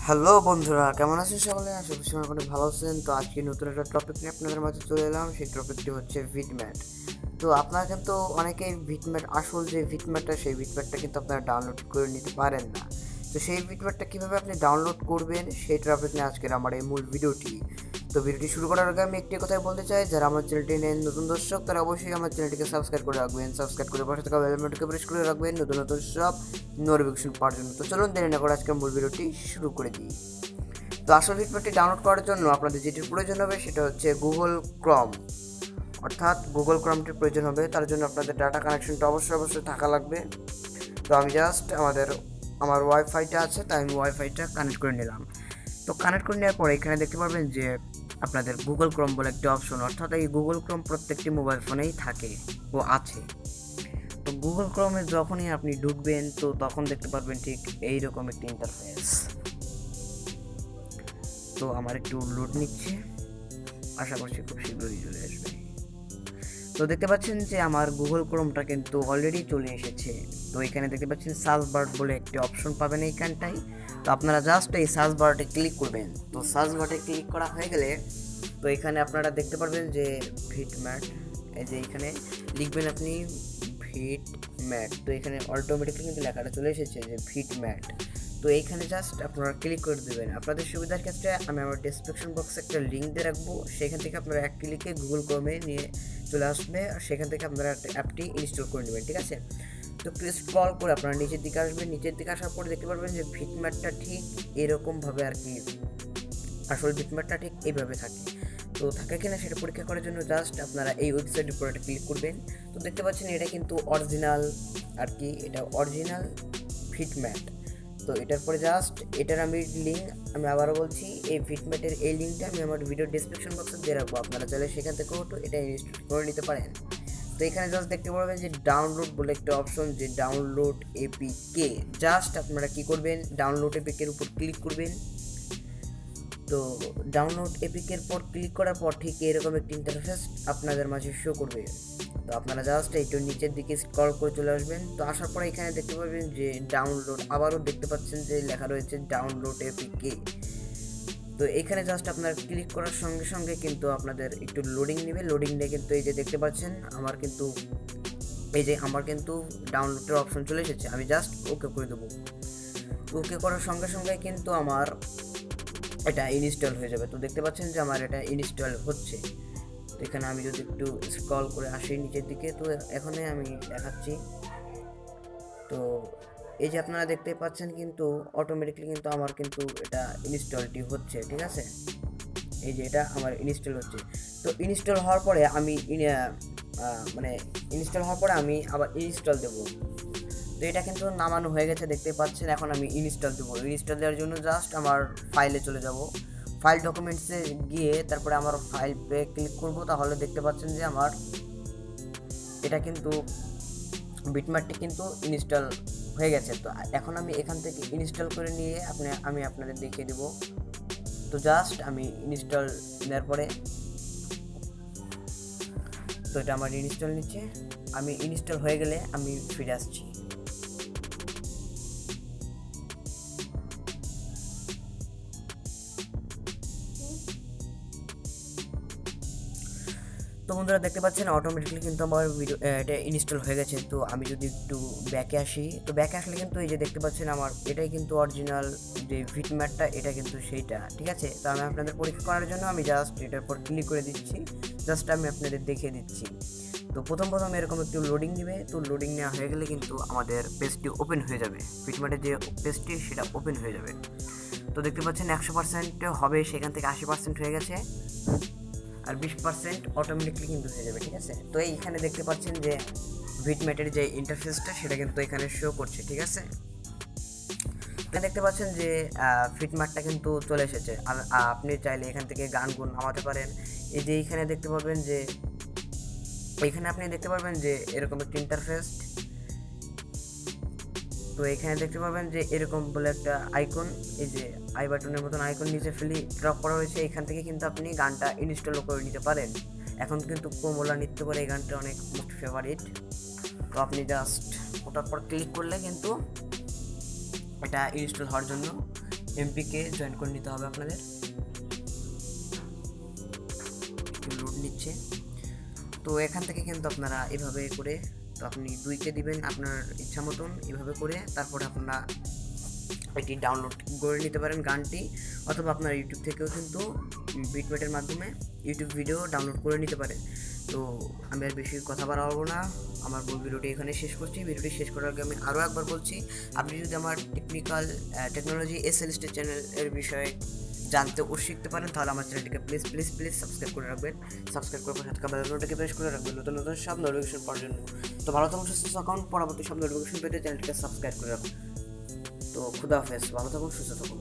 Hello বন্ধুরা, কেমন আছেন সকলে? আশা করি সবাই অনেক ভালো আছেন। তো আজকে নতুন একটা টপিক নিয়ে আপনাদের মাঝে চলে এলাম। সেই টপিকটি হচ্ছে ভিটম্যাট। তো আপনারা কিন্তু অনেকেই ভিটম্যাট, আসল যে ভিটম্যাটটা, সেই ভিটম্যাটটা কিন্তু আপনারা ডাউনলোড করে নিতে পারেন না। তো সেই ভিটম্যাটটা কীভাবে আপনি ডাউনলোড করবেন, সেই টপিক নিয়ে আজকের আমার এই মূল ভিডিওটি। তো ভিডিওটি শুরু করার আগে আমি একটি কথাই বলতে চাই, যারা আমার চ্যানেলটি নেন নতুন দর্শক, তারা অবশ্যই আমার চ্যানেলটিকে সাবস্ক্রাইব করে রাখবেন। সাবস্ক্রাইব করে পাশে থাকা বেল বাটনটিকে প্রেস করে রাখবেন নতুন নতুন সব নোটিফিকেশন পাওয়ার জন্য। তো চলুন দেরি না করে আজকের মূল ভিডিওটি শুরু করে দিই। তো আসল ভিটম্যাটটি ডাউনলোড করার জন্য আপনাদের যেটির প্রয়োজন হবে সেটা হচ্ছে গুগল ক্রম, অর্থাৎ গুগল ক্রমটির প্রয়োজন হবে। তার জন্য আপনাদের ডাটা কানেকশনটা অবশ্যই থাকা লাগবে। তো আমি জাস্ট আমার ওয়াইফাইটা আছে, তাই আমি ওয়াইফাইটা কানেক্ট করে নিলাম। তো কানেক্ট করে নেওয়ার পরে এখানে দেখতে পারবেন যে আপনাদের গুগল ক্রম বলে একটি অপশন, অর্থাৎ এই গুগল ক্রম প্রত্যেকটি মোবাইল ফোনেই থাকে ও আছে। তো গুগল ক্রমে যখনই আপনি ঢুকবেন, তো তখন দেখতে পারবেন ঠিক এইরকম একটি ইন্টারফেস। তো আমার একটু লোড নিচ্ছে, আশা করছি খুব শীঘ্রই চলে আসবে। তো দেখতে পাচ্ছেন যে আমার গুগল ক্রোমটা কিন্তু অলরেডি চলে এসেছে। তো এখানে দেখতে পাচ্ছেন সার্চ বার বলে একটি অপশন পাবেন এইখানটাই। তো আপনারা জাস্ট এই সার্চ বারটি ক্লিক করবেন। তো সার্চ বারে ক্লিক করা হয়ে গেলে তো এখানে আপনারা দেখতে পারবেন যে ভিটম্যাট, এই যে এখানে লিখবেন আপনি ভিটম্যাট। তো এখানে অটোমেটিকলি কিন্তু লেখাটা চলে এসেছে যে ভিটম্যাট। তো এইখানে জাস্ট আপনারা ক্লিক করে দেবেন। আপনাদের সুবিধার ক্ষেত্রে আমি আমার ডেসক্রিপশন বক্সে একটা লিঙ্ক দিয়ে রাখবো, সেখান থেকে আপনারা এক ক্লিকে গুগল ক্রোমে নিয়ে চলে আসবে, আর সেখান থেকে আপনারা অ্যাপটি ইনস্টল করে নেবেন, ঠিক আছে? তো স্ক্রল করে আপনারা নিচের দিকে আসবেন। নিচের দিকে আসার পরে দেখতে পারবেন যে ভিটম্যাটটা ঠিক এরকমভাবে আর কি, আসল ভিটম্যাটটা ঠিক এইভাবে থাকে। তো থাকে কিনা সেটা পরীক্ষা করার জন্য জাস্ট আপনারা এই ওয়েবসাইটের উপর একটা ক্লিক করবেন। তো দেখতে পাচ্ছেন এটা কিন্তু অরিজিনাল আর কি, এটা অরিজিনাল ভিটম্যাট। তো এটার পরে জাস্ট এটার আমি লিঙ্ক, আমি আবারও বলছি, এই ভিটম্যাটের এই লিঙ্কটা আমি আমার ভিডিও ডেসক্রিপশন বক্সে দিয়ে রাখবো। আপনারা চাইলে সেখান থেকেও তো এটা ইনস্টল করে নিতে পারেন। তো এখানে জাস্ট দেখতে পারবেন যে ডাউনলোড বলে একটা অপশন, যে ডাউনলোড এপিকে। জাস্ট আপনারা কি করবেন, ডাউনলোড এপিকের উপর ক্লিক করবেন। তো ডাউনলোড এপিকের পর ক্লিক করার পর ঠিক এরকম একটি ইন্টারফেস আপনাদের মাঝে শো করবে। তো আপনারা জাস্ট এইটার নিচের দিকে স্ক্রল করে চলে আসবেন। তো আসার পরে এখানে দেখতে পাবেন যে ডাউনলোড, আবারও দেখতে পাচ্ছেন যে লেখা রয়েছে ডাউনলোড এপিকে। তো এখানে জাস্ট আপনারা ক্লিক করার সঙ্গে সঙ্গে কিন্তু আপনাদের একটু লোডিং নেবে। লোডিং নিয়ে কিন্তু এই যে দেখতে পাচ্ছেন আমার কিন্তু ডাউনলোডের অপশন চলে এসেছে। আমি জাস্ট ওকে করে দেবো। ওকে করার সঙ্গে সঙ্গে কিন্তু আমার এটা ইনস্টল হয়ে যাবে। তো দেখতে পাচ্ছেন যে আমার এটা ইনস্টল হচ্ছে। তো এখানে আমি যদি একটু স্ক্রল করে আসি নিচের দিকে, তো এখানে আমি দেখাচ্ছি। তো এই যে আপনারা দেখতে পাচ্ছেন কিন্তু অটোমেটিকলি কিন্তু আমার কিন্তু এটা ইনস্টলটি হচ্ছে, ঠিক আছে? এই যে এটা আমার ইনস্টল হচ্ছে। তো ইনস্টল হওয়ার পরে আমি আমি আবার ইনস্টল দেবো। তো এটা কিন্তু নামানো হয়ে গেছে, দেখতে পাচ্ছেন। এখন আমি ইনস্টল দেবো। ইনস্টল দেওয়ার জন্য জাস্ট আমার ফাইলে চলে যাব। ফাইল ডকুমেন্টসে গিয়ে তারপরে আমার ফাইল পে ক্লিক করব। তাহলে দেখতে পাচ্ছেন যে আমার এটা কিন্তু ভিটম্যাটটি কিন্তু ইনস্টল হয়ে গেছে। তো এখন আমি এখান থেকে ইনস্টল করে নিয়ে আমি আপনাদের দেখিয়ে দেবো। তো জাস্ট আমি ইনস্টল নেওয়ার পরে, তো এটা আমার ইনস্টল নিচ্ছে। আমি ইনস্টল হয়ে গেলে আমি ফিরে আসছি। তো বন্ধুরা দেখতে পাচ্ছেন অটোমেটিকলি কিন্তু আমার এটা ইনস্টল হয়ে গেছে। তো আমি যদি একটু ব্যাকে আসি, তো ব্যাকে আসলে কিন্তু এই যে দেখতে পাচ্ছেন আমার এটাই কিন্তু অরিজিনাল যে ভিটম্যাটটা, এটা কিন্তু সেইটা, ঠিক আছে? তো আমি আপনাদের পরীক্ষা করার জন্য আমি জাস্ট এটার পর ক্লিক করে দিচ্ছি। জাস্ট আমি আপনাদের দেখিয়ে দিচ্ছি। তো প্রথম এরকম একটু লোডিং নেবে। তো লোডিং নেওয়া হয়ে গেলে কিন্তু আমাদের পেজটি ওপেন হয়ে যাবে। ভিটম্যাটের যে পেজটি সেটা ওপেন হয়ে যাবে। তো দেখতে পাচ্ছেন 100% হবে, সেখান থেকে 80% হয়ে গেছে, আর 20% অটোমেটিকলি কিন্তু হয়ে যাবে, ঠিক আছে? তো এইখানে দেখতে পাচ্ছেন যে ভিটম্যাটের যে ইন্টারফেসটা সেটা কিন্তু এখানে শো করছে, ঠিক আছে? দেখতে পাচ্ছেন যে ভিটম্যাটটা কিন্তু চলে এসেছে। আপনি চাইলে এখান থেকে গানগুলো নামাতে পারেন। এই যে এইখানে দেখতে পাবেন যে আপনি দেখতে পারবেন যে এরকম একটা ইন্টারফেস। তো এখানে দেখতে পাবেন যে এরকম বলে একটা আইকন, এই যে আই বাটনের মতন আইকন নিচে ড্রপ করা হয়েছে। এখান থেকে কিন্তু আপনি গানটা ইনস্টল করে নিতে পারেন। এখন কিন্তু কোমলা নৃত্য করে এই গানটা অনেক মোস্ট ফেভারিট। তো আপনি জাস্ট ওটার পর ক্লিক করলে কিন্তু এটা ইনস্টল হওয়ার জন্য এমপিকে জয়েন করে নিতে হবে আপনাদের। একটু লোড নিচ্ছে। তো এখান থেকে কিন্তু আপনারা এভাবে করে, তো আপনি 2K দিবেন আপনার ইচ্ছা মতন এভাবে করে, তারপরে আপনারা এটি ডাউনলোড করে নিতে পারেন গানটি, অথবা আপনার ইউটিউব থেকেও কিন্তু বিটমেটের মাধ্যমে ইউটিউব ভিডিও ডাউনলোড করে নিতে পারেন। তো আমি আর বেশি কথা বাড়াবো না, আমার মূল ভিডিওটি এখানে শেষ করছি। ভিডিওটি শেষ করার আগে আমি আরও একবার বলছি, আপনি যদি আমার টেকনোলজি এসএলএসটি চ্যানেলের বিষয়ে জানতে ও শিখতে পারেন, তাহলে আমার চ্যানেলটিকে প্লিজ প্লিজ প্লিজ সাবস্ক্রাইব করে রাখবেন। সাবস্ক্রাইব করার পর হাতকা বেল নোটিফিকেশন প্রেস করে রাখবেন নতুন নতুন সব নোটিফিকেশন পাওয়ার জন্য। তো ভালো থাকুন, সুস্থ থাকুন, পরবর্তী সব নোটিফিকেশন পেতে চ্যানেলটিকে সাবস্ক্রাইব করে রাখুন। তো খুদা হাফেজ, ভালো থাকুন, সুস্থ থাকুন।